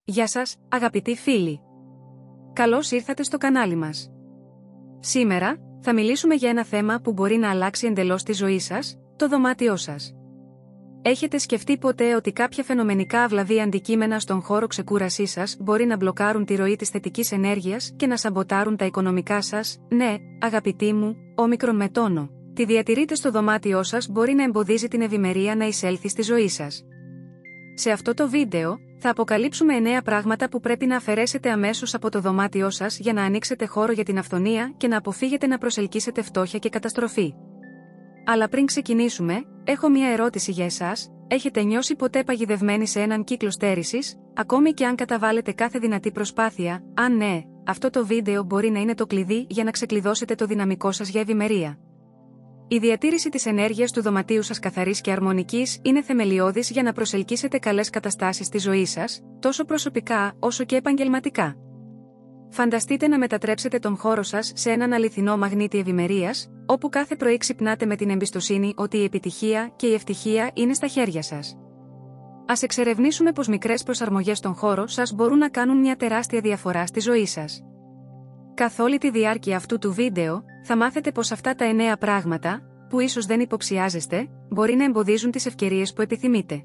Γεια σας, αγαπητοί φίλοι. Καλώς ήρθατε στο κανάλι μας. Σήμερα, θα μιλήσουμε για ένα θέμα που μπορεί να αλλάξει εντελώς τη ζωή σας, το δωμάτιό σας. Έχετε σκεφτεί ποτέ ότι κάποια φαινομενικά αυλαβή αντικείμενα στον χώρο ξεκούρασής σας μπορεί να μπλοκάρουν τη ροή της θετικής ενέργειας και να σαμποτάρουν τα οικονομικά σας? Ναι, αγαπητοί μου, όμικρον με τόνο. Τι διατηρείτε στο δωμάτιό σας μπορεί να εμποδίζει την ευημερία να εισέλθει στη ζωή σας. Σε αυτό το βίντεο, θα αποκαλύψουμε 9 πράγματα που πρέπει να αφαιρέσετε αμέσως από το δωμάτιό σας για να ανοίξετε χώρο για την αυθονία και να αποφύγετε να προσελκύσετε φτώχεια και καταστροφή. Αλλά πριν ξεκινήσουμε, έχω μία ερώτηση για εσάς: έχετε νιώσει ποτέ παγιδευμένοι σε έναν κύκλο στέρησης, ακόμη και αν καταβάλλετε κάθε δυνατή προσπάθεια? Αν ναι, αυτό το βίντεο μπορεί να είναι το κλειδί για να ξεκλειδώσετε το δυναμικό σας για ευημερία. Η διατήρηση της ενέργειας του δωματίου σας καθαρής και αρμονικής είναι θεμελιώδης για να προσελκύσετε καλές καταστάσεις στη ζωή σας, τόσο προσωπικά όσο και επαγγελματικά. Φανταστείτε να μετατρέψετε τον χώρο σας σε έναν αληθινό μαγνήτη ευημερίας, όπου κάθε πρωί ξυπνάτε με την εμπιστοσύνη ότι η επιτυχία και η ευτυχία είναι στα χέρια σας. Ας εξερευνήσουμε πως μικρές προσαρμογές στον χώρο σας μπορούν να κάνουν μια τεράστια διαφορά στη ζωή σας. Καθ' όλη τη διάρκεια αυτού του βίντεο, θα μάθετε πως αυτά τα 9 πράγματα, που ίσως δεν υποψιάζεστε, μπορεί να εμποδίζουν τις ευκαιρίες που επιθυμείτε.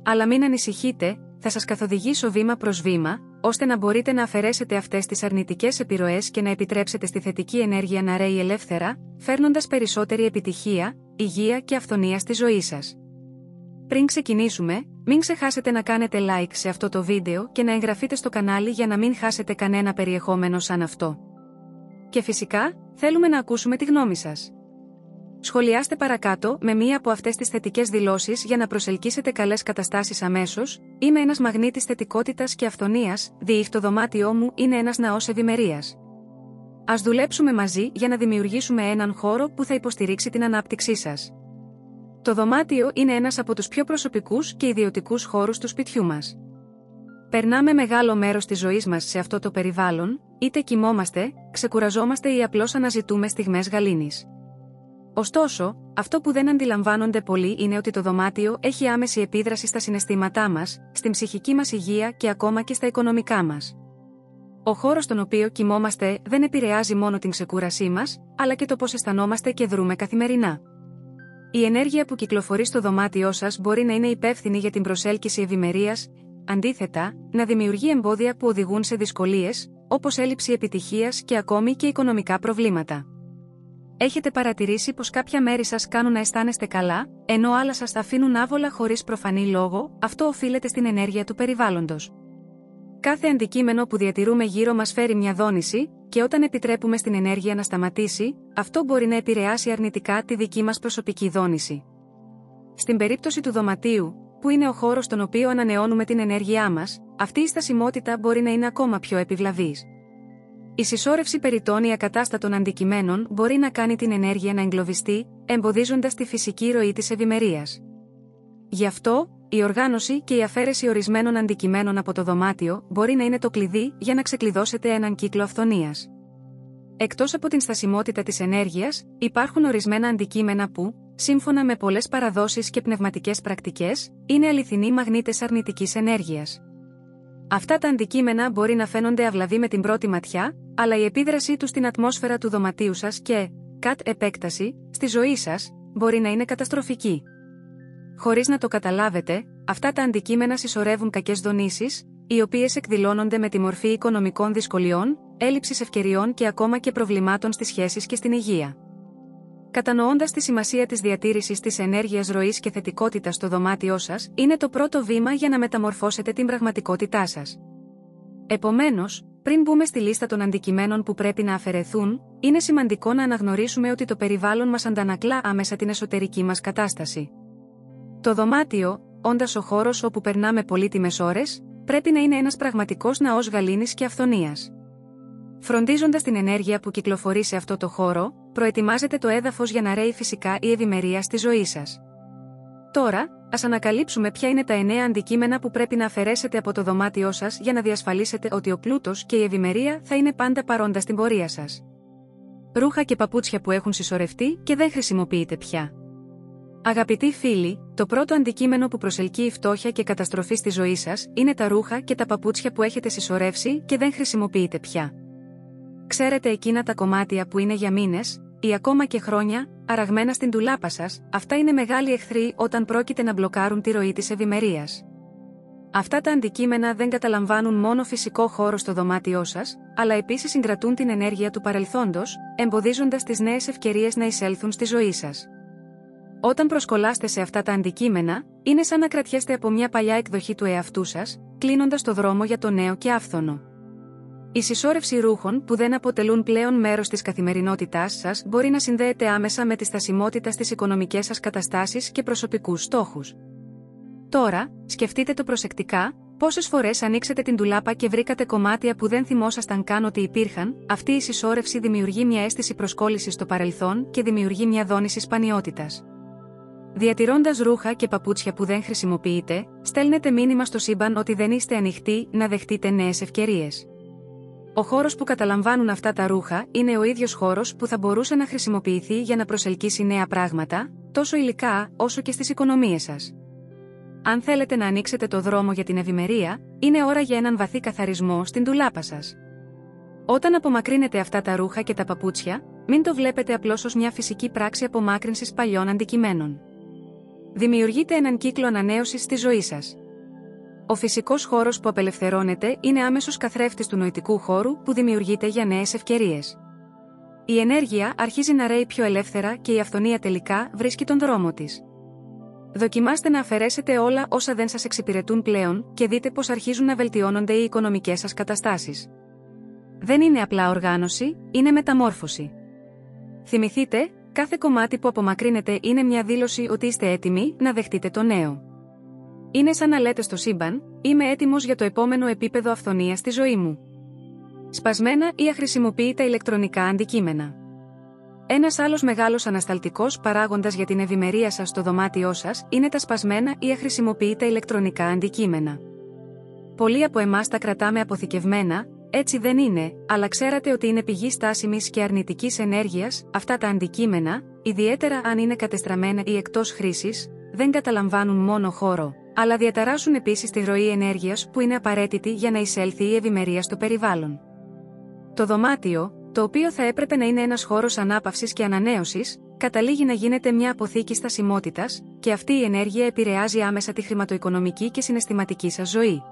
Αλλά μην ανησυχείτε, θα σας καθοδηγήσω βήμα προς βήμα, ώστε να μπορείτε να αφαιρέσετε αυτές τις αρνητικές επιρροές και να επιτρέψετε στη θετική ενέργεια να ρέει ελεύθερα, φέρνοντας περισσότερη επιτυχία, υγεία και αυθονία στη ζωή σας. Πριν ξεκινήσουμε, μην ξεχάσετε να κάνετε like σε αυτό το βίντεο και να εγγραφείτε στο κανάλι για να μην χάσετε κανένα περιεχόμενο σαν αυτό. Και φυσικά, θέλουμε να ακούσουμε τη γνώμη σας. Σχολιάστε παρακάτω με μία από αυτές τις θετικές δηλώσεις για να προσελκύσετε καλές καταστάσεις αμέσως. Είμαι ένας μαγνήτης θετικότητας και αυθονίας, το δωμάτιό μου είναι ένας ναός ευημερίας. Ας δουλέψουμε μαζί για να δημιουργήσουμε έναν χώρο που θα υποστηρίξει την ανάπτυξή σας. Το δωμάτιο είναι ένας από τους πιο προσωπικούς και ιδιωτικούς χώρους του σπιτιού μας. Περνάμε μεγάλο μέρος της ζωής μας σε αυτό το περιβάλλον, είτε κοιμόμαστε, ξεκουραζόμαστε ή απλώς αναζητούμε στιγμές γαλήνης. Ωστόσο, αυτό που δεν αντιλαμβάνονται πολλοί είναι ότι το δωμάτιο έχει άμεση επίδραση στα συναισθήματά μας, στην ψυχική μας υγεία και ακόμα και στα οικονομικά μας. Ο χώρος στον οποίο κοιμόμαστε δεν επηρεάζει μόνο την ξεκούρασή μας, αλλά και το πώς αισθανόμαστε και δρούμε καθημερινά. Η ενέργεια που κυκλοφορεί στο δωμάτιό σας μπορεί να είναι υπεύθυνη για την προσέλκυση ευημερίας, αντίθετα, να δημιουργεί εμπόδια που οδηγούν σε δυσκολίες, όπως έλλειψη επιτυχίας και ακόμη και οικονομικά προβλήματα. Έχετε παρατηρήσει πως κάποια μέρη σας κάνουν να αισθάνεστε καλά, ενώ άλλα σας αφήνουν άβολα χωρίς προφανή λόγο? Αυτό οφείλεται στην ενέργεια του περιβάλλοντος. Κάθε αντικείμενο που διατηρούμε γύρω μας φέρει μια δόνηση, και όταν επιτρέπουμε στην ενέργεια να σταματήσει, αυτό μπορεί να επηρεάσει αρνητικά τη δική μας προσωπική δόνηση. Στην περίπτωση του δωματίου, που είναι ο χώρος στον οποίο ανανεώνουμε την ενέργειά μας, αυτή η στασιμότητα μπορεί να είναι ακόμα πιο επιβλαβής. Η συσσόρευση περιττών ακατάστατων αντικειμένων μπορεί να κάνει την ενέργεια να εγκλωβιστεί, εμποδίζοντας τη φυσική ροή της ευημερίας. Γι' αυτό, η οργάνωση και η αφαίρεση ορισμένων αντικειμένων από το δωμάτιο μπορεί να είναι το κλειδί για να ξεκλειδώσετε έναν κύκλο αυθονίας. Εκτός από την στασιμότητα της ενέργειας, υπάρχουν ορισμένα αντικείμενα που, σύμφωνα με πολλές παραδόσεις και πνευματικές πρακτικές, είναι αληθινοί μαγνήτες αρνητικής ενέργειας. Αυτά τα αντικείμενα μπορεί να φαίνονται αυλαβή με την πρώτη ματιά, αλλά η επίδρασή τους στην ατμόσφαιρα του δωματίου σας και, κατ' επέκταση, στη ζωή σας, μπορεί να είναι καταστροφική. Χωρίς να το καταλάβετε, αυτά τα αντικείμενα συσσωρεύουν κακές δονήσεις, οι οποίες εκδηλώνονται με τη μορφή οικονομικών δυσκολιών, έλλειψης ευκαιριών και ακόμα και προβλημάτων στις σχέσεις και στην υγεία. Κατανοώντας τη σημασία της διατήρησης της ενέργειας ροής και θετικότητας στο δωμάτιό σας, είναι το πρώτο βήμα για να μεταμορφώσετε την πραγματικότητά σας. Επομένως, πριν μπούμε στη λίστα των αντικειμένων που πρέπει να αφαιρεθούν, είναι σημαντικό να αναγνωρίσουμε ότι το περιβάλλον μας αντανακλά άμεσα την εσωτερική μας κατάσταση. Το δωμάτιο, όντας ο χώρος όπου περνάμε πολύτιμες ώρες, πρέπει να είναι ένας πραγματικός ναός γαλήνης και αυθονίας. Φροντίζοντας την ενέργεια που κυκλοφορεί σε αυτό το χώρο, προετοιμάζετε το έδαφος για να ρέει φυσικά η ευημερία στη ζωή σας. Τώρα, ας ανακαλύψουμε ποια είναι τα 9 αντικείμενα που πρέπει να αφαιρέσετε από το δωμάτιό σας για να διασφαλίσετε ότι ο πλούτος και η ευημερία θα είναι πάντα παρόντα στην πορεία σας. Ρούχα και παπούτσια που έχουν συσσωρευτεί και δεν χρησιμοποιείτε πια. Αγαπητοί φίλοι, το πρώτο αντικείμενο που προσελκύει φτώχεια και καταστροφή στη ζωή σας είναι τα ρούχα και τα παπούτσια που έχετε συσσωρεύσει και δεν χρησιμοποιείτε πια. Ξέρετε εκείνα τα κομμάτια που είναι για μήνες ή ακόμα και χρόνια αραγμένα στην ντουλάπα σας, αυτά είναι μεγάλοι εχθροί όταν πρόκειται να μπλοκάρουν τη ροή της ευημερίας. Αυτά τα αντικείμενα δεν καταλαμβάνουν μόνο φυσικό χώρο στο δωμάτιό σας, αλλά επίσης συγκρατούν την ενέργεια του παρελθόντος, εμποδίζοντας τις νέες ευκαιρίες να εισέλθουν στη ζωή σας. Όταν προσκολάστε σε αυτά τα αντικείμενα, είναι σαν να κρατιέστε από μια παλιά εκδοχή του εαυτού σας, κλείνοντας το δρόμο για το νέο και άφθονο. Η συσσόρευση ρούχων που δεν αποτελούν πλέον μέρος της καθημερινότητάς σας μπορεί να συνδέεται άμεσα με τη στασιμότητα στις οικονομικές σας καταστάσεις και προσωπικούς στόχους. Τώρα, σκεφτείτε το προσεκτικά, πόσες φορές ανοίξετε την ντουλάπα και βρήκατε κομμάτια που δεν θυμόσασταν καν ότι υπήρχαν. Αυτή η συσσόρευση δημιουργεί μια αίσθηση προσκόλλησης στο παρελθόν και δημιουργεί μια δόνηση σπανιότητας. Διατηρώντας ρούχα και παπούτσια που δεν χρησιμοποιείτε, στέλνετε μήνυμα στο σύμπαν ότι δεν είστε ανοιχτοί να δεχτείτε νέες ευκαιρίες. Ο χώρος που καταλαμβάνουν αυτά τα ρούχα είναι ο ίδιος χώρος που θα μπορούσε να χρησιμοποιηθεί για να προσελκύσει νέα πράγματα, τόσο υλικά όσο και στις οικονομίες σας. Αν θέλετε να ανοίξετε το δρόμο για την ευημερία, είναι ώρα για έναν βαθύ καθαρισμό στην ντουλάπα σας. Όταν απομακρύνετε αυτά τα ρούχα και τα παπούτσια, μην το βλέπετε απλώς ως μια φυσική πράξη απομάκρυνσης παλιών αντικειμένων. Δημιουργείτε έναν κύκλο ανανέωσης στη ζωή σας. Ο φυσικός χώρος που απελευθερώνεται είναι άμεσος καθρέφτης του νοητικού χώρου που δημιουργείται για νέες ευκαιρίες. Η ενέργεια αρχίζει να ρέει πιο ελεύθερα και η αυθονία τελικά βρίσκει τον δρόμο της. Δοκιμάστε να αφαιρέσετε όλα όσα δεν σας εξυπηρετούν πλέον και δείτε πώς αρχίζουν να βελτιώνονται οι οικονομικές σας καταστάσεις. Δεν είναι απλά οργάνωση, είναι μεταμόρφωση. Θυμηθείτε, κάθε κομμάτι που απομακρύνετε είναι μια δήλωση ότι είστε έτοιμοι να δεχτείτε το νέο. Είναι σαν να λέτε στο σύμπαν, είμαι έτοιμος για το επόμενο επίπεδο αυθονίας στη ζωή μου. Σπασμένα ή αχρησιμοποιητά ηλεκτρονικά αντικείμενα. Ένας άλλος μεγάλος ανασταλτικός παράγοντας για την ευημερία σας στο δωμάτιό σας είναι τα σπασμένα ή αχρησιμοποιητά ηλεκτρονικά αντικείμενα. Πολλοί από εμάς τα κρατάμε αποθηκευμένα, έτσι δεν είναι, αλλά ξέρατε ότι είναι πηγή στάσιμης και αρνητικής ενέργειας. Αυτά τα αντικείμενα, ιδιαίτερα αν είναι κατεστραμμένα ή εκτός χρήσης, δεν καταλαμβάνουν μόνο χώρο, αλλά διαταράσσουν επίσης τη ροή ενέργειας που είναι απαραίτητη για να εισέλθει η ευημερία στο περιβάλλον. Το δωμάτιο, το οποίο θα έπρεπε να είναι ένας χώρος ανάπαυσης και ανανέωσης, καταλήγει να γίνεται μια αποθήκη στασιμότητας, και αυτή η ενέργεια επηρεάζει άμεσα τη χρηματοοικονομική και συναισθηματική σας ζωή.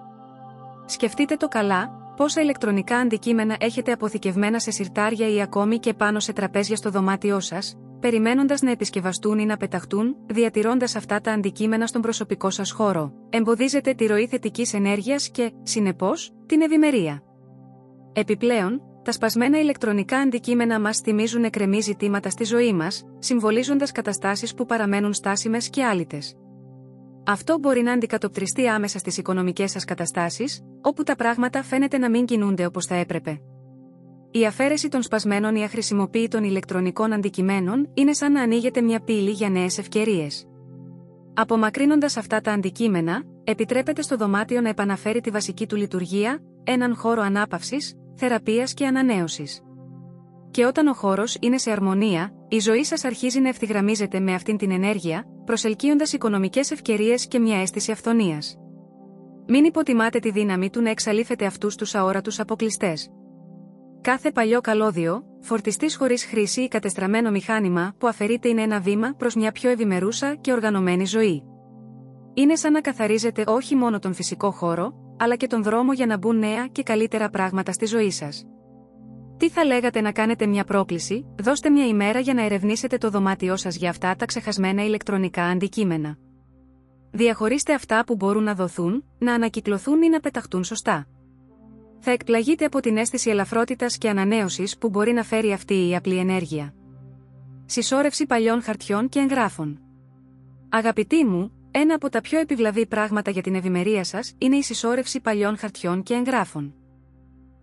Σκεφτείτε το καλά, πόσα ηλεκτρονικά αντικείμενα έχετε αποθηκευμένα σε συρτάρια ή ακόμη και πάνω σε τραπέζια στο δωμάτιό σας, περιμένοντας να επισκευαστούν ή να πεταχτούν. Διατηρώντας αυτά τα αντικείμενα στον προσωπικό σας χώρο, εμποδίζετε τη ροή θετικής ενέργειας και, συνεπώς, την ευημερία. Επιπλέον, τα σπασμένα ηλεκτρονικά αντικείμενα μας θυμίζουν εκρεμή ζητήματα στη ζωή μας, συμβολίζοντας καταστάσεις που παραμένουν στάσιμες και άλυτες. Αυτό μπορεί να αντικατοπτριστεί άμεσα στις οικονομικές σας καταστάσεις, όπου τα πράγματα φαίνεται να μην κινούνται όπως θα έπρεπε. Η αφαίρεση των σπασμένων ή αχρησιμοποιητών ηλεκτρονικών αντικειμένων είναι σαν να ανοίγεται μια πύλη για νέες ευκαιρίες. Απομακρύνοντας αυτά τα αντικείμενα, επιτρέπετε στο δωμάτιο να επαναφέρει τη βασική του λειτουργία, έναν χώρο ανάπαυσης, θεραπείας και ανανέωσης. Και όταν ο χώρος είναι σε αρμονία, η ζωή σας αρχίζει να ευθυγραμμίζεται με αυτήν την ενέργεια, προσελκύοντας οικονομικές ευκαιρίες και μια αίσθηση αυθονίας. Μην υποτιμάτε τη δύναμη του να εξαλείφετε αυτούς τους αόρατους αποκλειστές. Κάθε παλιό καλώδιο, φορτιστής χωρίς χρήση ή κατεστραμμένο μηχάνημα που αφαιρείται είναι ένα βήμα προς μια πιο ευημερούσα και οργανωμένη ζωή. Είναι σαν να καθαρίζετε όχι μόνο τον φυσικό χώρο, αλλά και τον δρόμο για να μπουν νέα και καλύτερα πράγματα στη ζωή σας. Τι θα λέγατε να κάνετε μια πρόκληση, δώστε μια ημέρα για να ερευνήσετε το δωμάτιό σας για αυτά τα ξεχασμένα ηλεκτρονικά αντικείμενα. Διαχωρίστε αυτά που μπορούν να δοθούν, να ανακυκλωθούν ή να πεταχτούν σωστά. Θα εκπλαγείτε από την αίσθηση ελαφρότητας και ανανέωσης που μπορεί να φέρει αυτή η απλή ενέργεια. Συσσόρευση παλιών χαρτιών και εγγράφων. Αγαπητοί μου, ένα από τα πιο επιβλαβή πράγματα για την ευημερία σας είναι η συσσόρευση παλιών χαρτιών και εγγράφων.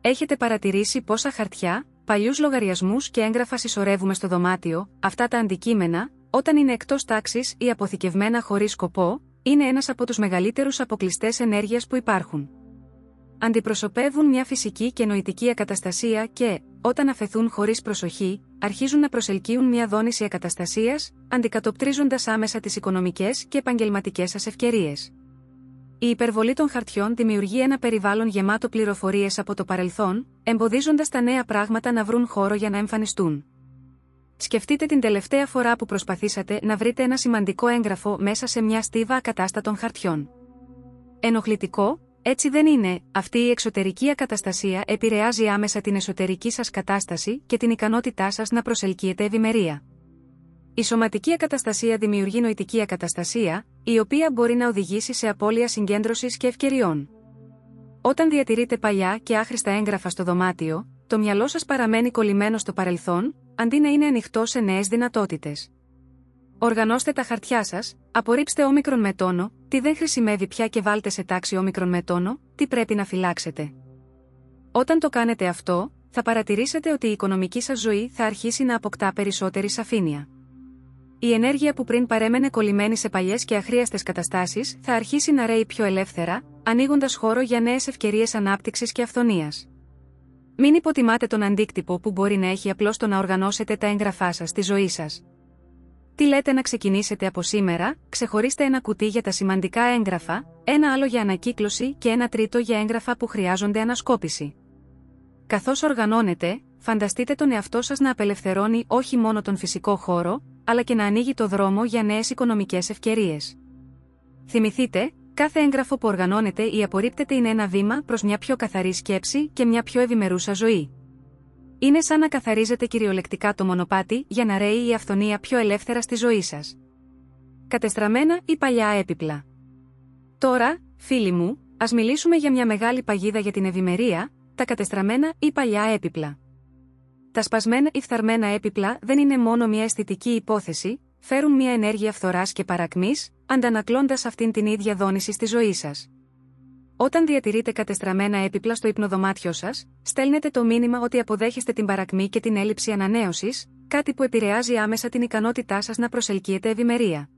Έχετε παρατηρήσει πόσα χαρτιά, παλιούς λογαριασμούς και έγγραφα συσσωρεύουμε στο δωμάτιο? Αυτά τα αντικείμενα, όταν είναι εκτός τάξης ή αποθηκευμένα χωρίς σκοπό, είναι ένας από τους μεγαλύτερους αποκλειστές ενέργειας που υπάρχουν. Αντιπροσωπεύουν μια φυσική και νοητική ακαταστασία και, όταν αφαιθούν χωρίς προσοχή, αρχίζουν να προσελκύουν μια δόνηση ακαταστασίας, αντικατοπτρίζοντας άμεσα τις οικονομικές και επαγγελματικές σας ευκαιρίες. Η υπερβολή των χαρτιών δημιουργεί ένα περιβάλλον γεμάτο πληροφορίες από το παρελθόν, εμποδίζοντας τα νέα πράγματα να βρουν χώρο για να εμφανιστούν. Σκεφτείτε την τελευταία φορά που προσπαθήσατε να βρείτε ένα σημαντικό έγγραφο μέσα σε μια στίβα ακατάστατων χαρτιών. Ενοχλητικό? Έτσι δεν είναι. Αυτή η εξωτερική ακαταστασία επηρεάζει άμεσα την εσωτερική σας κατάσταση και την ικανότητά σας να προσελκύετε ευημερία. Η σωματική ακαταστασία δημιουργεί νοητική ακαταστασία, η οποία μπορεί να οδηγήσει σε απώλεια συγκέντρωσης και ευκαιριών. Όταν διατηρείτε παλιά και άχρηστα έγγραφα στο δωμάτιο, το μυαλό σας παραμένει κολλημένο στο παρελθόν, αντί να είναι ανοιχτό σε νέες δυνατότητες. Οργανώστε τα χαρτιά σας, απορρίψτε όμικρον με τόνο, τι δεν χρησιμεύει πια και βάλτε σε τάξη όμικρον με τόνο, τι πρέπει να φυλάξετε. Όταν το κάνετε αυτό, θα παρατηρήσετε ότι η οικονομική σας ζωή θα αρχίσει να αποκτά περισσότερη σαφήνεια. Η ενέργεια που πριν παρέμενε κολλημένη σε παλιές και αχρίαστες καταστάσεις θα αρχίσει να ρέει πιο ελεύθερα, ανοίγοντας χώρο για νέες ευκαιρίες ανάπτυξης και αυθονίας. Μην υποτιμάτε τον αντίκτυπο που μπορεί να έχει απλώς το να οργανώσετε τα έγγραφά σας στη ζωή σας. Τι λέτε να ξεκινήσετε από σήμερα? Ξεχωρίστε ένα κουτί για τα σημαντικά έγγραφα, ένα άλλο για ανακύκλωση και ένα τρίτο για έγγραφα που χρειάζονται ανασκόπηση. Καθώς οργανώνετε, φανταστείτε τον εαυτό σας να απελευθερώνει όχι μόνο τον φυσικό χώρο, αλλά και να ανοίγει το δρόμο για νέες οικονομικές ευκαιρίες. Θυμηθείτε, κάθε έγγραφο που οργανώνετε ή απορρίπτετε είναι ένα βήμα προς μια πιο καθαρή σκέψη και μια πιο ευημερούσα ζωή. Είναι σαν να καθαρίζετε κυριολεκτικά το μονοπάτι για να ρέει η αυθονία πιο ελεύθερα στη ζωή σας. Κατεστραμμένα ή παλιά έπιπλα. Τώρα, φίλοι μου, ας μιλήσουμε για μια μεγάλη παγίδα για την ευημερία, τα κατεστραμμένα ή παλιά έπιπλα. Τα σπασμένα ή φθαρμένα έπιπλα δεν είναι μόνο μια αισθητική υπόθεση, φέρουν μια ενέργεια φθοράς και παρακμής, αντανακλώντας αυτήν την ίδια δόνηση στη ζωή σας. Όταν διατηρείτε κατεστραμμένα έπιπλα στο υπνοδωμάτιο σας, στέλνετε το μήνυμα ότι αποδέχεστε την παρακμή και την έλλειψη ανανέωσης, κάτι που επηρεάζει άμεσα την ικανότητά σας να προσελκύετε ευημερία.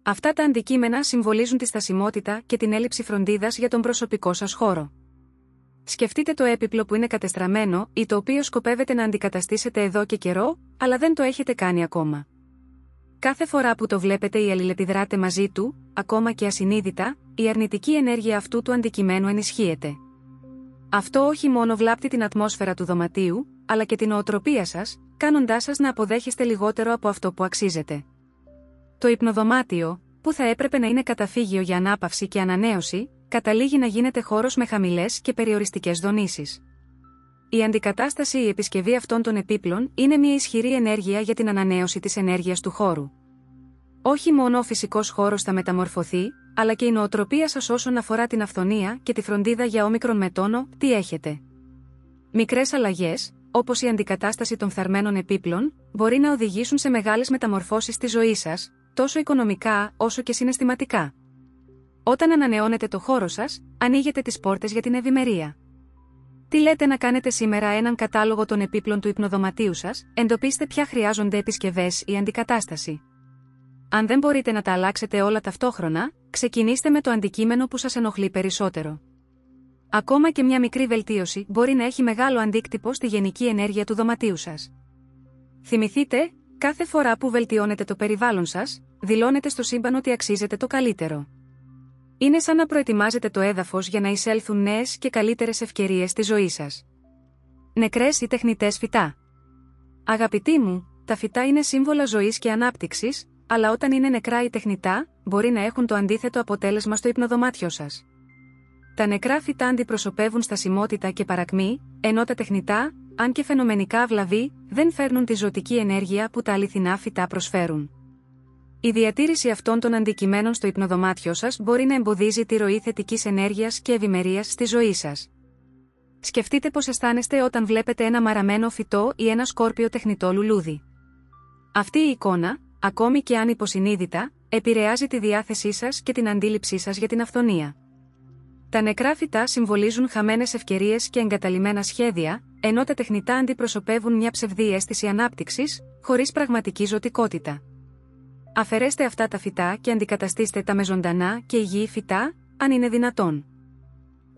Αυτά τα αντικείμενα συμβολίζουν τη στασιμότητα και την έλλειψη φροντίδας για τον προσωπικό σας χώρο. Σκεφτείτε το έπιπλο που είναι κατεστραμμένο ή το οποίο σκοπεύετε να αντικαταστήσετε εδώ και καιρό, αλλά δεν το έχετε κάνει ακόμα. Κάθε φορά που το βλέπετε ή αλληλεπιδράτε μαζί του, ακόμα και ασυνείδητα, η αρνητική ενέργεια αυτού του αντικειμένου ενισχύεται. Αυτό όχι μόνο βλάπτει την ατμόσφαιρα του δωματίου, αλλά και την νοοτροπία σας, κάνοντάς σας να αποδέχεστε λιγότερο από αυτό που αξίζετε. Το υπνοδωμάτιο, που θα έπρεπε να είναι καταφύγιο για ανάπαυση και ανανέωση, καταλήγει να γίνεται χώρος με χαμηλές και περιοριστικές δονήσεις. Η αντικατάσταση ή επισκευή αυτών των επίπλων είναι μια ισχυρή ενέργεια για την ανανέωση της ενέργειας του χώρου. Όχι μόνο ο φυσικός χώρος θα μεταμορφωθεί, αλλά και η νοοτροπία σας όσον αφορά την αυθονία και τη φροντίδα για όμικρον με τόνο, τι έχετε. Μικρές αλλαγές, όπως η αντικατάσταση των φθαρμένων επίπλων, μπορεί να οδηγήσουν σε μεγάλες μεταμορφώσεις στη ζωή σας, τόσο οικονομικά όσο και συναισθηματικά. Όταν ανανεώνετε το χώρο σας, ανοίγετε τις πόρτες για την ευημερία. Τι λέτε να κάνετε σήμερα? Έναν κατάλογο των επίπλων του υπνοδωματίου σας, εντοπίστε ποια χρειάζονται επισκευές ή αντικατάσταση. Αν δεν μπορείτε να τα αλλάξετε όλα ταυτόχρονα, ξεκινήστε με το αντικείμενο που σας ενοχλεί περισσότερο. Ακόμα και μια μικρή βελτίωση μπορεί να έχει μεγάλο αντίκτυπο στη γενική ενέργεια του δωματίου σας. Θυμηθείτε, κάθε φορά που βελτιώνετε το περιβάλλον σας, δηλώνετε στο σύμπαν ότι αξίζετε το καλύτερο. Είναι σαν να προετοιμάζετε το έδαφος για να εισέλθουν νέες και καλύτερες ευκαιρίες στη ζωή σας. Νεκρές ή τεχνητές φυτά. Αγαπητοί μου, τα φυτά είναι σύμβολα ζωής και ανάπτυξης, αλλά όταν είναι νεκρά ή τεχνητά, μπορεί να έχουν το αντίθετο αποτέλεσμα στο υπνοδωμάτιο σας. Τα νεκρά φυτά αντιπροσωπεύουν στασιμότητα και παρακμή, ενώ τα τεχνητά, αν και φαινομενικά αυλαβή, δεν φέρνουν τη ζωτική ενέργεια που τα αληθινά φυτά προσφέρουν. Η διατήρηση αυτών των αντικειμένων στο υπνοδωμάτιο σας μπορεί να εμποδίζει τη ροή θετικής ενέργειας και ευημερίας στη ζωή σας. Σκεφτείτε πώς αισθάνεστε όταν βλέπετε ένα μαραμένο φυτό ή ένα σκόρπιο τεχνητό λουλούδι. Αυτή η εικόνα, ακόμη και αν υποσυνείδητα, επηρεάζει τη διάθεσή σας και την αντίληψή σας για την αυθονία. Τα νεκρά φυτά συμβολίζουν χαμένες ευκαιρίες και εγκαταλειμμένα σχέδια, ενώ τα τεχνητά αντιπροσωπεύουν μια ψευδή αίσθηση ανάπτυξης, χωρίς πραγματική ζωτικότητα. Αφαιρέστε αυτά τα φυτά και αντικαταστήστε τα με ζωντανά και υγιή φυτά, αν είναι δυνατόν.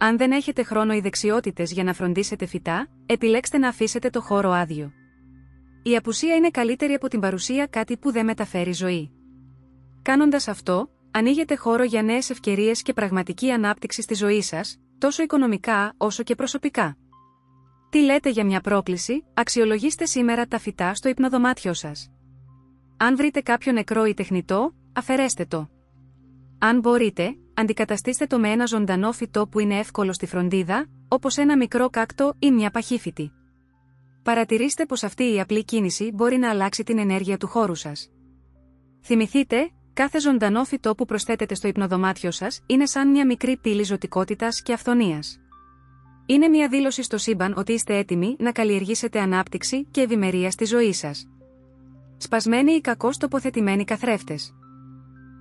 Αν δεν έχετε χρόνο ή δεξιότητες για να φροντίσετε φυτά, επιλέξτε να αφήσετε το χώρο άδειο. Η απουσία είναι καλύτερη από την παρουσία, κάτι που δεν μεταφέρει ζωή. Κάνοντας αυτό, ανοίγετε χώρο για νέες ευκαιρίες και πραγματική ανάπτυξη στη ζωή σας, τόσο οικονομικά όσο και προσωπικά. Τι λέτε για μια πρόκληση? Αξιολογήστε σήμερα τα φυτά στο υπνοδωμάτιό σας. Αν βρείτε κάποιο νεκρό ή τεχνητό, αφαιρέστε το. Αν μπορείτε, αντικαταστήστε το με ένα ζωντανό φυτό που είναι εύκολο στη φροντίδα, όπως ένα μικρό κάκτο ή μια παχύφυτη. Παρατηρήστε πως αυτή η απλή κίνηση μπορεί να αλλάξει την ενέργεια του χώρου σας. Θυμηθείτε, κάθε ζωντανό φυτό που προσθέτετε στο υπνοδωμάτιο σας είναι σαν μια μικρή πύλη ζωτικότητας και αυθονίας. Είναι μια δήλωση στο σύμπαν ότι είστε έτοιμοι να καλλιεργήσετε ανάπτυξη και ευημερία στη ζωή σας. Σπασμένοι ή κακώς τοποθετημένοι καθρέφτες.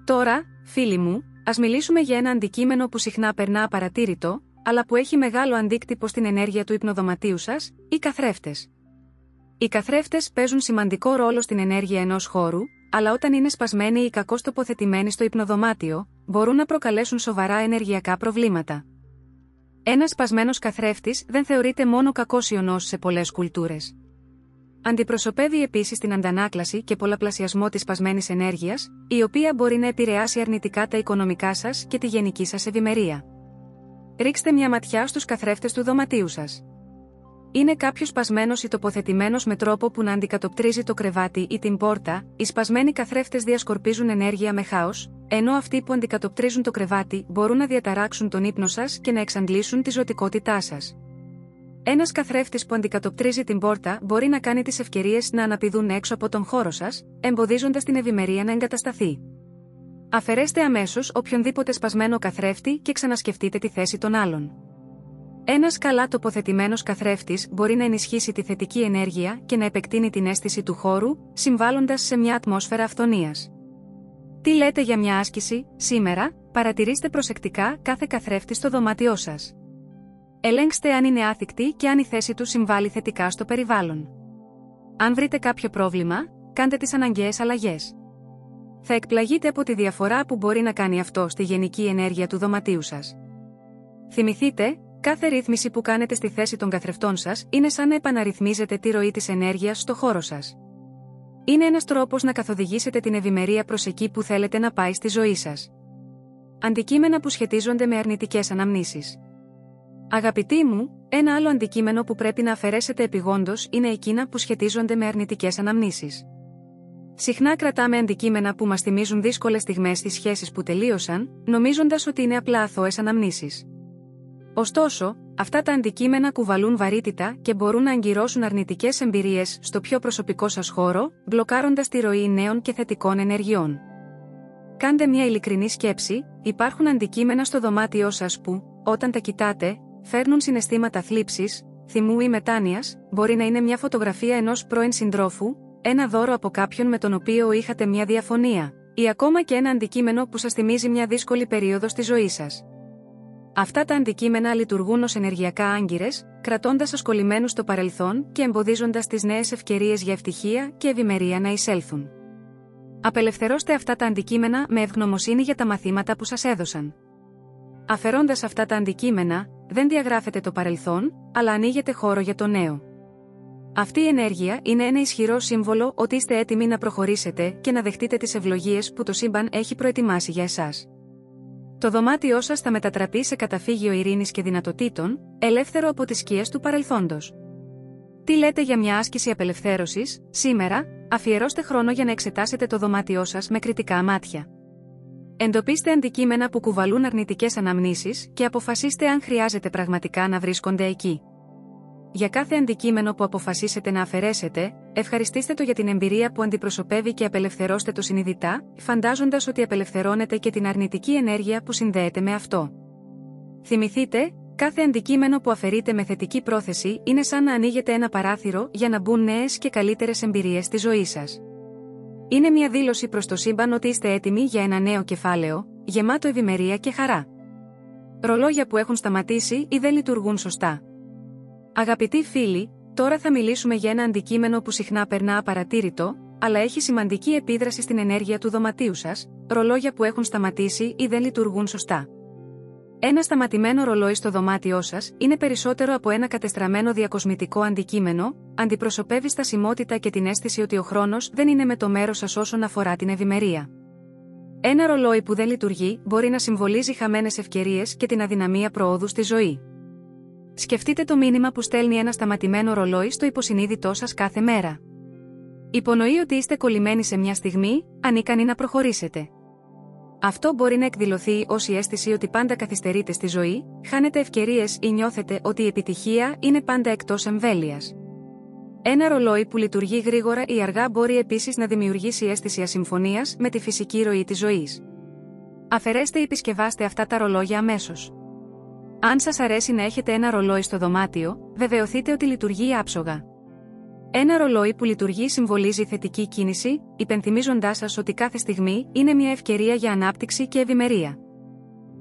Τώρα, φίλοι μου, ας μιλήσουμε για ένα αντικείμενο που συχνά περνά απαρατήρητο, αλλά που έχει μεγάλο αντίκτυπο στην ενέργεια του υπνοδωματίου σας, οι καθρέφτες. Οι καθρέφτες παίζουν σημαντικό ρόλο στην ενέργεια ενός χώρου, αλλά όταν είναι σπασμένοι ή κακώς τοποθετημένοι στο υπνοδωμάτιο, μπορούν να προκαλέσουν σοβαρά ενεργειακά προβλήματα. Ένας σπασμένος καθρέφτης δεν θεωρείται μόνο κακός ιονός σε πολλές κουλτούρες. Αντιπροσωπεύει επίσης την αντανάκλαση και πολλαπλασιασμό της σπασμένης ενέργειας, η οποία μπορεί να επηρεάσει αρνητικά τα οικονομικά σας και τη γενική σας ευημερία. Ρίξτε μια ματιά στους καθρέφτες του δωματίου σας. Είναι κάποιος σπασμένος ή τοποθετημένος με τρόπο που να αντικατοπτρίζει το κρεβάτι ή την πόρτα? Οι σπασμένοι καθρέφτες διασκορπίζουν ενέργεια με χάος, ενώ αυτοί που αντικατοπτρίζουν το κρεβάτι μπορούν να διαταράξουν τον ύπνο σας και να εξαντλήσουν τη ζωτικότητά σας. Ένας καθρέφτης που αντικατοπτρίζει την πόρτα μπορεί να κάνει τις ευκαιρίες να αναπηδούν έξω από τον χώρο σας, εμποδίζοντας την ευημερία να εγκατασταθεί. Αφαιρέστε αμέσως οποιονδήποτε σπασμένο καθρέφτη και ξανασκεφτείτε τη θέση των άλλων. Ένας καλά τοποθετημένος καθρέφτης μπορεί να ενισχύσει τη θετική ενέργεια και να επεκτείνει την αίσθηση του χώρου, συμβάλλοντας σε μια ατμόσφαιρα αυθονίας. Τι λέτε για μια άσκηση? Σήμερα, παρατηρήστε προσεκτικά κάθε καθρέφτη στο δωμάτιό σας. Ελέγξτε αν είναι άθικτοι και αν η θέση του συμβάλλει θετικά στο περιβάλλον. Αν βρείτε κάποιο πρόβλημα, κάντε τις αναγκαίες αλλαγές. Θα εκπλαγείτε από τη διαφορά που μπορεί να κάνει αυτό στη γενική ενέργεια του δωματίου σας. Θυμηθείτε, κάθε ρύθμιση που κάνετε στη θέση των καθρεφτών σας είναι σαν να επαναρρυθμίζετε τη ροή της ενέργειας στο χώρο σας. Είναι ένας τρόπος να καθοδηγήσετε την ευημερία προς εκεί που θέλετε να πάει στη ζωή σας. Αντικείμενα που σχετίζονται με αρνητικές αναμνήσεις. Αγαπητοί μου, ένα άλλο αντικείμενο που πρέπει να αφαιρέσετε επειγόντως είναι εκείνα που σχετίζονται με αρνητικές αναμνήσεις. Συχνά κρατάμε αντικείμενα που μας θυμίζουν δύσκολες στιγμές στις σχέσεις που τελείωσαν, νομίζοντας ότι είναι απλά αθώες αναμνήσεις. Ωστόσο, αυτά τα αντικείμενα κουβαλούν βαρύτητα και μπορούν να αγκυρώσουν αρνητικές εμπειρίες στο πιο προσωπικό σας χώρο, μπλοκάροντας τη ροή νέων και θετικών ενεργειών. Κάντε μια ειλικρινή σκέψη: υπάρχουν αντικείμενα στο δωμάτιό σας που, όταν τα κοιτάτε, φέρνουν συναισθήματα θλίψης, θυμού ή μετάνοιας? Μπορεί να είναι μια φωτογραφία ενός πρώην συντρόφου, ένα δώρο από κάποιον με τον οποίο είχατε μια διαφωνία, ή ακόμα και ένα αντικείμενο που σας θυμίζει μια δύσκολη περίοδο στη ζωή σας. Αυτά τα αντικείμενα λειτουργούν ως ενεργειακά άγκυρες, κρατώντας σας κολλημένους στο παρελθόν και εμποδίζοντας τις νέες ευκαιρίες για ευτυχία και ευημερία να εισέλθουν. Απελευθερώστε αυτά τα αντικείμενα με ευγνωμοσύνη για τα μαθήματα που σας έδωσαν. Αφαιρώντας αυτά τα αντικείμενα, δεν διαγράφετε το παρελθόν, αλλά ανοίγετε χώρο για το νέο. Αυτή η ενέργεια είναι ένα ισχυρό σύμβολο ότι είστε έτοιμοι να προχωρήσετε και να δεχτείτε τις ευλογίες που το σύμπαν έχει προετοιμάσει για εσάς. Το δωμάτιό σας θα μετατραπεί σε καταφύγιο ειρήνης και δυνατοτήτων, ελεύθερο από τις σκιές του παρελθόντος. Τι λέτε για μια άσκηση απελευθέρωσης? Σήμερα, αφιερώστε χρόνο για να εξετάσετε το δωμάτιό σας με κριτικά μάτια. Εντοπίστε αντικείμενα που κουβαλούν αρνητικές αναμνήσεις και αποφασίστε αν χρειάζεται πραγματικά να βρίσκονται εκεί. Για κάθε αντικείμενο που αποφασίσετε να αφαιρέσετε, ευχαριστήστε το για την εμπειρία που αντιπροσωπεύει και απελευθερώστε το συνειδητά, φαντάζοντας ότι απελευθερώνετε και την αρνητική ενέργεια που συνδέεται με αυτό. Θυμηθείτε, κάθε αντικείμενο που αφαιρείτε με θετική πρόθεση είναι σαν να ανοίγετε ένα παράθυρο για να μπουν νέες και καλύτερες εμπειρίες στη ζωή σας. Είναι μια δήλωση προς το σύμπαν ότι είστε έτοιμοι για ένα νέο κεφάλαιο, γεμάτο ευημερία και χαρά. Ρολόγια που έχουν σταματήσει ή δεν λειτουργούν σωστά. Αγαπητοί φίλοι, τώρα θα μιλήσουμε για ένα αντικείμενο που συχνά περνά απαρατήρητο, αλλά έχει σημαντική επίδραση στην ενέργεια του δωματίου σας, ρολόγια που έχουν σταματήσει ή δεν λειτουργούν σωστά. Ένα σταματημένο ρολόι στο δωμάτιό σας είναι περισσότερο από ένα κατεστραμμένο διακοσμητικό αντικείμενο, αντιπροσωπεύει στασιμότητα και την αίσθηση ότι ο χρόνος δεν είναι με το μέρος σας όσον αφορά την ευημερία. Ένα ρολόι που δεν λειτουργεί μπορεί να συμβολίζει χαμένες ευκαιρίες και την αδυναμία προόδου στη ζωή. Σκεφτείτε το μήνυμα που στέλνει ένα σταματημένο ρολόι στο υποσυνείδητό σας κάθε μέρα. Υπονοεί ότι είστε κολλημένοι σε μια στιγμή, ανίκανοι να προχωρήσετε. Αυτό μπορεί να εκδηλωθεί ως η αίσθηση ότι πάντα καθυστερείτε στη ζωή, χάνετε ευκαιρίες ή νιώθετε ότι η επιτυχία είναι πάντα εκτός εμβέλειας. Ένα ρολόι που λειτουργεί γρήγορα ή αργά μπορεί επίσης να δημιουργήσει αίσθηση ασυμφωνίας με τη φυσική ροή της ζωής. Αφαιρέστε ή επισκευάστε αυτά τα ρολόγια αμέσως. Αν σας αρέσει να έχετε ένα ρολόι στο δωμάτιο, βεβαιωθείτε ότι λειτουργεί άψογα. Ένα ρολόι που λειτουργεί συμβολίζει θετική κίνηση, υπενθυμίζοντάς σας ότι κάθε στιγμή είναι μια ευκαιρία για ανάπτυξη και ευημερία.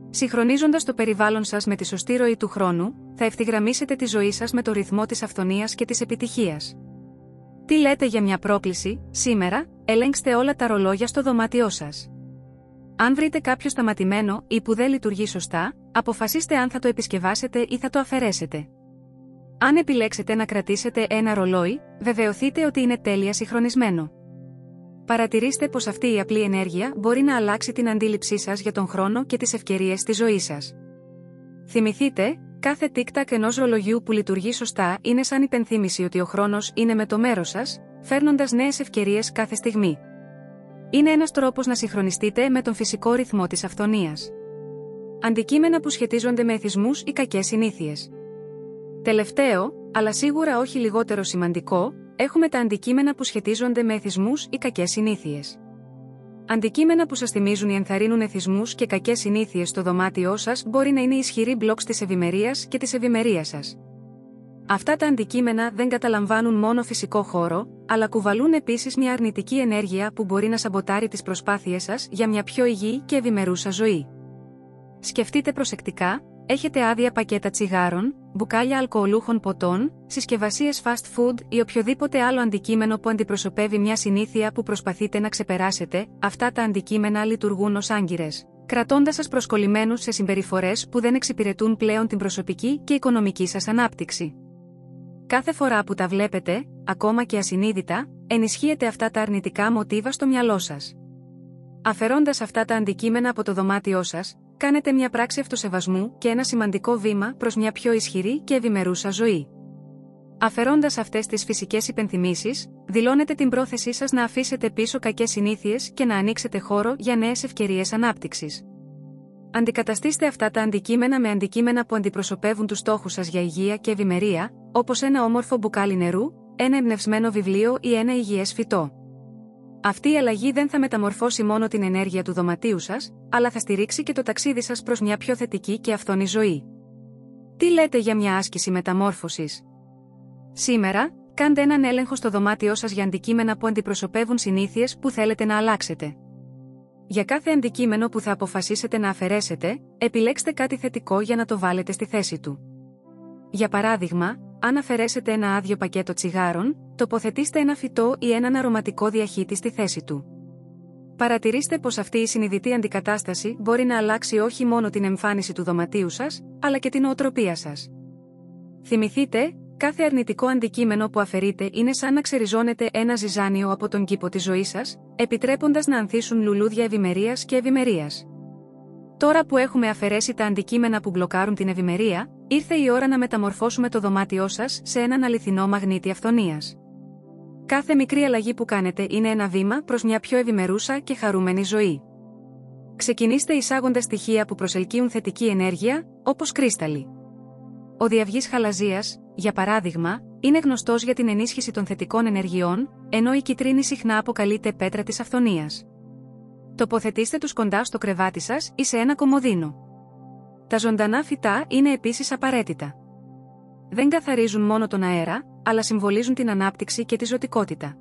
Συγχρονίζοντας το περιβάλλον σας με τη σωστή ροή του χρόνου, θα ευθυγραμμίσετε τη ζωή σας με το ρυθμό της αυθονίας και της επιτυχίας. Τι λέτε για μια πρόκληση? Σήμερα, ελέγξτε όλα τα ρολόγια στο δωμάτιό σας. Αν βρείτε κάποιο σταματημένο ή που δεν λειτουργεί σωστά, αποφασίστε αν θα το επισκευάσετε ή θα το αφαιρέσετε. Αν επιλέξετε να κρατήσετε ένα ρολόι, βεβαιωθείτε ότι είναι τέλεια συγχρονισμένο. Παρατηρήστε πως αυτή η απλή ενέργεια μπορεί να αλλάξει την αντίληψή σας για τον χρόνο και τις ευκαιρίες της ζωής σας. Θυμηθείτε, κάθε τικ-τακ ενός ρολογιού που λειτουργεί σωστά είναι σαν υπενθύμηση ότι ο χρόνος είναι με το μέρος σας, φέρνοντας νέες ευκαιρίες κάθε στιγμή. Είναι ένας τρόπος να συγχρονιστείτε με τον φυσικό ρυθμό της αυθονίας. Αντικείμενα που σχετίζονται με εθισμούς ή κακές συνήθειες. Τελευταίο, αλλά σίγουρα όχι λιγότερο σημαντικό, έχουμε τα αντικείμενα που σχετίζονται με εθισμούς ή κακές συνήθειες. Αντικείμενα που σας θυμίζουν ή ενθαρρύνουν εθισμούς και κακές συνήθειες στο δωμάτιό σας μπορεί να είναι ισχυροί μπλοκς της ευημερίας και της ευημερίας σας. Αυτά τα αντικείμενα δεν καταλαμβάνουν μόνο φυσικό χώρο, αλλά κουβαλούν επίσης μια αρνητική ενέργεια που μπορεί να σαμποτάρει τις προσπάθειές σας για μια πιο υγιή και ευημερούσα ζωή. Σκεφτείτε προσεκτικά, έχετε άδεια πακέτα τσιγάρων, μπουκάλια αλκοολούχων ποτών, συσκευασίες fast food ή οποιοδήποτε άλλο αντικείμενο που αντιπροσωπεύει μια συνήθεια που προσπαθείτε να ξεπεράσετε, αυτά τα αντικείμενα λειτουργούν ως άγκυρες, κρατώντας σας προσκολλημένους σε συμπεριφορές που δεν εξυπηρετούν πλέον την προσωπική και οικονομική σας ανάπτυξη. Κάθε φορά που τα βλέπετε, ακόμα και ασυνείδητα, ενισχύετε αυτά τα αρνητικά μοτίβα στο μυαλό σας. Αφαιρώντας αυτά τα αντικείμενα από το δωμάτιό σας, κάνετε μια πράξη αυτοσεβασμού και ένα σημαντικό βήμα προς μια πιο ισχυρή και ευημερούσα ζωή. Αφαιρώντας αυτές τις φυσικές υπενθυμίσεις, δηλώνετε την πρόθεσή σας να αφήσετε πίσω κακές συνήθειες και να ανοίξετε χώρο για νέες ευκαιρίες ανάπτυξης. Αντικαταστήστε αυτά τα αντικείμενα με αντικείμενα που αντιπροσωπεύουν τους στόχους σας για υγεία και ευημερία, όπως ένα όμορφο μπουκάλι νερού, ένα εμπνευσμένο βιβλίο ή ένα υγιές φυτό. Αυτή η αλλαγή δεν θα μεταμορφώσει μόνο την ενέργεια του δωματίου σας, αλλά θα στηρίξει και το ταξίδι σας προς μια πιο θετική και αυθόνη ζωή. Τι λέτε για μια άσκηση μεταμόρφωσης? Σήμερα, κάντε έναν έλεγχο στο δωμάτιό σας για αντικείμενα που αντιπροσωπεύουν συνήθειες που θέλετε να αλλάξετε. Για κάθε αντικείμενο που θα αποφασίσετε να αφαιρέσετε, επιλέξτε κάτι θετικό για να το βάλετε στη θέση του. Για παράδειγμα, αν αφαιρέσετε ένα άδειο πακέτο τσιγάρων, τοποθετήστε ένα φυτό ή έναν αρωματικό διαχύτη στη θέση του. Παρατηρήστε πως αυτή η συνειδητή αντικατάσταση μπορεί να αλλάξει όχι μόνο την εμφάνιση του δωματίου σας, αλλά και την νοοτροπία σας. Θυμηθείτε, κάθε αρνητικό αντικείμενο που αφαιρείτε είναι σαν να ξεριζώνετε ένα ζυζάνιο από τον κήπο της ζωής σας, επιτρέποντας να ανθίσουν λουλούδια ευημερίας και ευημερίας. Τώρα που έχουμε αφαιρέσει τα αντικείμενα που μπλοκάρουν την ευημερία, ήρθε η ώρα να μεταμορφώσουμε το δωμάτιό σας σε έναν αληθινό μαγνήτη αυθονίας. Κάθε μικρή αλλαγή που κάνετε είναι ένα βήμα προς μια πιο ευημερούσα και χαρούμενη ζωή. Ξεκινήστε εισάγοντας στοιχεία που προσελκύουν θετική ενέργεια, όπως κρίσταλλοι. Ο διαυγής χαλαζίας, για παράδειγμα, είναι γνωστός για την ενίσχυση των θετικών ενεργειών, ενώ η κιτρίνη συχνά αποκαλείται πέτρα της αυθονίας. Τοποθετήστε τους κοντά στο κρεβάτι σας ή σε ένα κομοδίνο. Τα ζωντανά φυτά είναι επίσης απαραίτητα. Δεν καθαρίζουν μόνο τον αέρα, αλλά συμβολίζουν την ανάπτυξη και τη ζωτικότητα.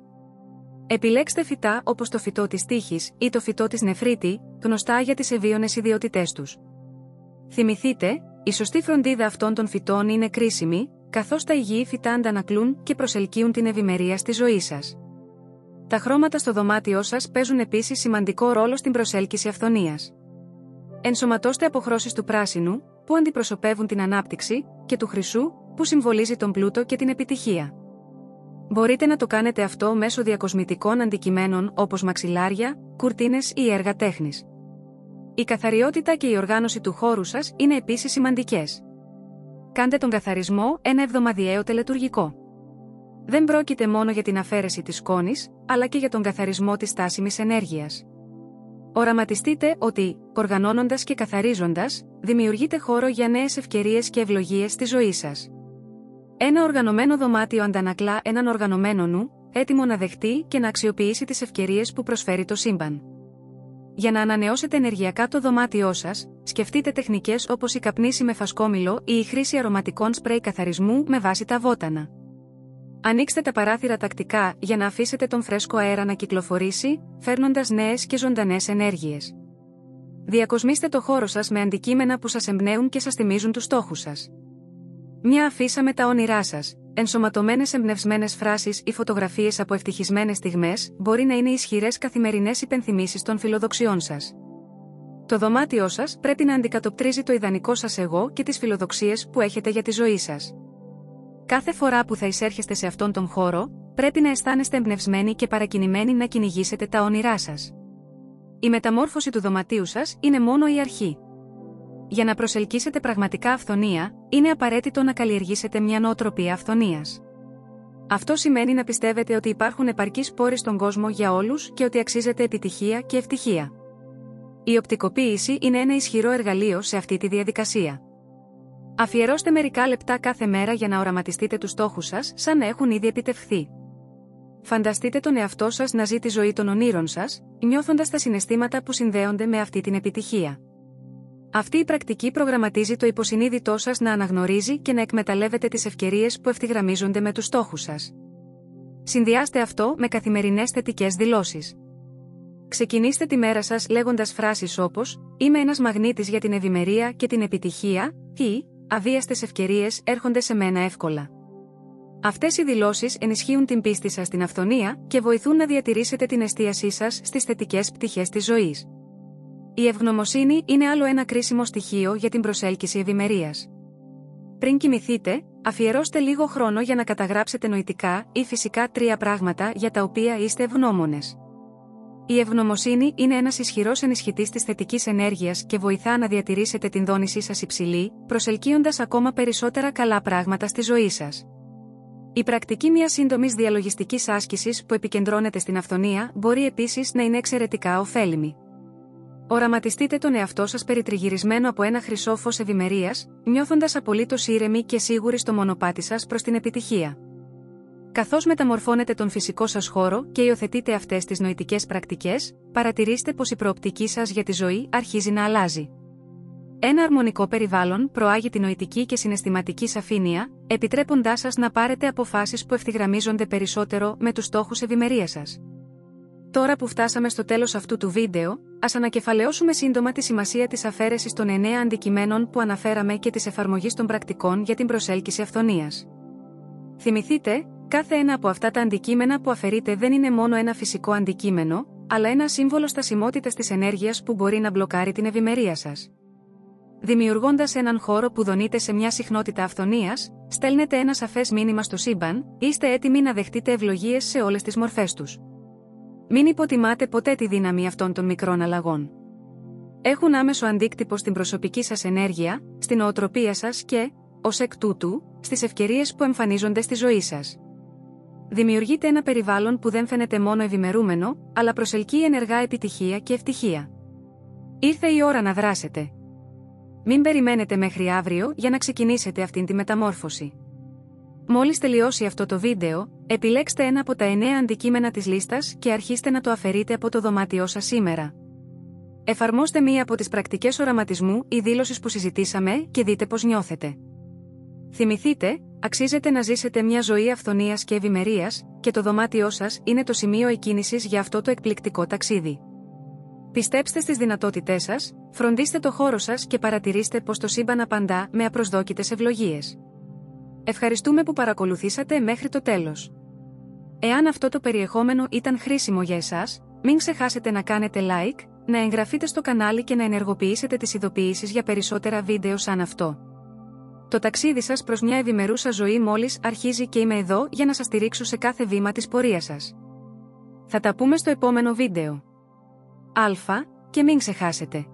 Επιλέξτε φυτά όπως το φυτό της τύχης ή το φυτό της νεφρίτη, γνωστά για τις ευίωνες ιδιότητές τους. Θυμηθείτε, η σωστή φροντίδα αυτών των φυτών είναι κρίσιμη, καθώς τα υγιή φυτά αντανακλούν και προσελκύουν την ευημερία στη ζωή σας. Τα χρώματα στο δωμάτιό σας παίζουν επίσης σημαντικό ρόλο στην προσέλκυση αυθονίας. Ενσωματώστε αποχρώσεις του πράσινου, που αντιπροσωπεύουν την ανάπτυξη, και του χρυσού, που συμβολίζει τον πλούτο και την επιτυχία. Μπορείτε να το κάνετε αυτό μέσω διακοσμητικών αντικειμένων όπως μαξιλάρια, κουρτίνες ή έργα τέχνης. Η καθαριότητα και η οργάνωση του χώρου σας είναι επίσης σημαντικές. Κάντε τον καθαρισμό ένα εβδομαδιαίο τελετουργικό. Δεν πρόκειται μόνο για την αφαίρεση της σκόνης, αλλά και για τον καθαρισμό της στάσιμης ενέργειας. Οραματιστείτε ότι, οργανώνοντας και καθαρίζοντας, δημιουργείτε χώρο για νέες ευκαιρίες και ευλογίες στη ζωή σας. Ένα οργανωμένο δωμάτιο αντανακλά έναν οργανωμένο νου, έτοιμο να δεχτεί και να αξιοποιήσει τις ευκαιρίες που προσφέρει το σύμπαν. Για να ανανεώσετε ενεργειακά το δωμάτιό σας, σκεφτείτε τεχνικές όπως η καπνίση με φασκόμηλο ή η χρήση αρωματικών σπρέι καθαρισμού με βάση τα βότανα. Ανοίξτε τα παράθυρα τακτικά για να αφήσετε τον φρέσκο αέρα να κυκλοφορήσει, φέρνοντας νέες και ζωντανές ενέργειες. Διακοσμήστε το χώρο σας με αντικείμενα που σας εμπνέουν και σας θυμίζουν τους στόχους σας. Μια αφίσα με τα όνειρά σας, ενσωματωμένες εμπνευσμένες φράσεις ή φωτογραφίες από ευτυχισμένες στιγμές, μπορεί να είναι ισχυρές καθημερινές υπενθυμίσεις των φιλοδοξιών σας. Το δωμάτιό σας πρέπει να αντικατοπτρίζει το ιδανικό σας εγώ και τις φιλοδοξίες που έχετε για τη ζωή σας. Κάθε φορά που θα εισέρχεστε σε αυτόν τον χώρο, πρέπει να αισθάνεστε εμπνευσμένοι και παρακινημένοι να κυνηγήσετε τα όνειρά σας. Η μεταμόρφωση του δωματίου σας είναι μόνο η αρχή. Για να προσελκύσετε πραγματικά αυθονία, είναι απαραίτητο να καλλιεργήσετε μια νοοτροπία αυθονίας. Αυτό σημαίνει να πιστεύετε ότι υπάρχουν επαρκείς πόροι στον κόσμο για όλους και ότι αξίζετε επιτυχία και ευτυχία. Η οπτικοποίηση είναι ένα ισχυρό εργαλείο σε αυτή τη διαδικασία. Αφιερώστε μερικά λεπτά κάθε μέρα για να οραματιστείτε τους στόχους σας σαν να έχουν ήδη επιτευχθεί. Φανταστείτε τον εαυτό σας να ζει τη ζωή των ονείρων σας, νιώθοντας τα συναισθήματα που συνδέονται με αυτή την επιτυχία. Αυτή η πρακτική προγραμματίζει το υποσυνείδητό σας να αναγνωρίζει και να εκμεταλλεύεται τις ευκαιρίες που ευθυγραμμίζονται με τους στόχους σας. Συνδυάστε αυτό με καθημερινές θετικές δηλώσεις. Ξεκινήστε τη μέρα σας λέγοντας φράσεις όπως «Είμαι ένας μαγνήτης για την ευημερία και την επιτυχία» ή «Αβίαστες ευκαιρίες έρχονται σε μένα εύκολα». Αυτές οι δηλώσεις ενισχύουν την πίστη σας στην αυθονία και βοηθούν να διατηρήσετε την εστίασή σας στις θετικές πτυχές της ζωής. Η ευγνωμοσύνη είναι άλλο ένα κρίσιμο στοιχείο για την προσέλκυση ευημερίας. Πριν κοιμηθείτε, αφιερώστε λίγο χρόνο για να καταγράψετε νοητικά ή φυσικά 3 πράγματα για τα οποία είστε ευγνώμονες. Η ευγνωμοσύνη είναι ένας ισχυρός ενισχυτής της θετικής ενέργειας και βοηθά να διατηρήσετε την δόνησή σας υψηλή, προσελκύοντας ακόμα περισσότερα καλά πράγματα στη ζωή σας. Η πρακτική μιας σύντομης διαλογιστικής άσκησης που επικεντρώνεται στην αυθονία μπορεί επίσης να είναι εξαιρετικά ωφέλιμη. Οραματιστείτε τον εαυτό σας περιτριγυρισμένο από ένα χρυσό φως ευημερίας, νιώθοντας απολύτως ήρεμοι και σίγουροι στο μονοπάτι σας προς την επιτυχία. Καθώς μεταμορφώνετε τον φυσικό σας χώρο και υιοθετείτε αυτές τις νοητικές πρακτικές, παρατηρήστε πως η προοπτική σας για τη ζωή αρχίζει να αλλάζει. Ένα αρμονικό περιβάλλον προάγει τη νοητική και συναισθηματική σαφήνεια, επιτρέποντάς σας να πάρετε αποφάσεις που ευθυγραμμίζονται περισσότερο με τους στόχους ευημερίας σας. Τώρα που φτάσαμε στο τέλος αυτού του βίντεο, ας ανακεφαλαιώσουμε σύντομα τη σημασία της αφαίρεσης των 9 αντικειμένων που αναφέραμε και της εφαρμογής των πρακτικών για την προσέλκυση αυθονίας. Θυμηθείτε, κάθε ένα από αυτά τα αντικείμενα που αφαιρείτε δεν είναι μόνο ένα φυσικό αντικείμενο, αλλά ένα σύμβολο στασιμότητας της ενέργειας που μπορεί να μπλοκάρει την ευημερία σας. Δημιουργώντας έναν χώρο που δονείται σε μια συχνότητα αυθονίας, στέλνετε ένα σαφές μήνυμα στο σύμπαν, είστε έτοιμοι να δεχτείτε ευλογίες σε όλες τις μορφές τους. Μην υποτιμάτε ποτέ τη δύναμη αυτών των μικρών αλλαγών. Έχουν άμεσο αντίκτυπο στην προσωπική σας ενέργεια, στην νοοτροπία σας και, ως εκ τούτου, στις ευκαιρίες που εμφανίζονται στη ζωή σας. Δημιουργείτε ένα περιβάλλον που δεν φαίνεται μόνο ευημερούμενο, αλλά προσελκύει ενεργά επιτυχία και ευτυχία. Ήρθε η ώρα να δράσετε. Μην περιμένετε μέχρι αύριο για να ξεκινήσετε αυτήν τη μεταμόρφωση. Μόλις τελειώσει αυτό το βίντεο, επιλέξτε ένα από τα 9 αντικείμενα της λίστας και αρχίστε να το αφαιρείτε από το δωμάτιό σας σήμερα. Εφαρμόστε μία από τις πρακτικές οραματισμού ή δήλωσης που συζητήσαμε και δείτε πώς νιώθετε. Θυμηθείτε, αξίζετε να ζήσετε μια ζωή αυθονίας και ευημερίας, και το δωμάτιό σας είναι το σημείο εκκίνησης για αυτό το εκπληκτικό ταξίδι. Πιστέψτε στις δυνατότητές σας, φροντίστε το χώρο σας και παρατηρήστε πως το σύμπαν απαντά με απροσδόκητες ευλογίες. Ευχαριστούμε που παρακολουθήσατε μέχρι το τέλος. Εάν αυτό το περιεχόμενο ήταν χρήσιμο για εσάς, μην ξεχάσετε να κάνετε like, να εγγραφείτε στο κανάλι και να ενεργοποιήσετε τις ειδοποιήσεις για περισσότερα βίντεο σαν αυτό. Το ταξίδι σας προς μια ευημερούσα ζωή μόλις αρχίζει και είμαι εδώ για να σας στηρίξω σε κάθε βήμα της πορείας σας. Θα τα πούμε στο επόμενο βίντεο. Και μην ξεχάσετε.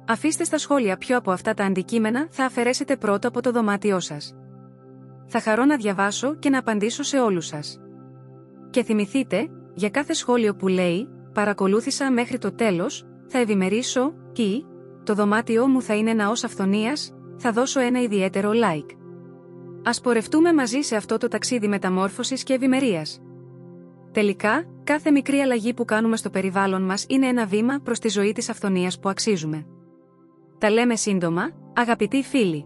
Αφήστε στα σχόλια ποιο από αυτά τα αντικείμενα θα αφαιρέσετε πρώτο από το δωμάτιό σας. Θα χαρώ να διαβάσω και να απαντήσω σε όλους σας. Και θυμηθείτε, για κάθε σχόλιο που λέει «Παρακολούθησα μέχρι το τέλος», θα ευημερήσω ή «Το δωμάτιό μου θα είναι ναός αυθονίας», θα δώσω ένα ιδιαίτερο like. Ας πορευτούμε μαζί σε αυτό το ταξίδι μεταμόρφωσης και ευημερίας. Τελικά, κάθε μικρή αλλαγή που κάνουμε στο περιβάλλον μας είναι ένα βήμα προς τη ζωή της αυθονίας που αξίζουμε. Τα λέμε σύντομα, αγαπητοί φίλοι.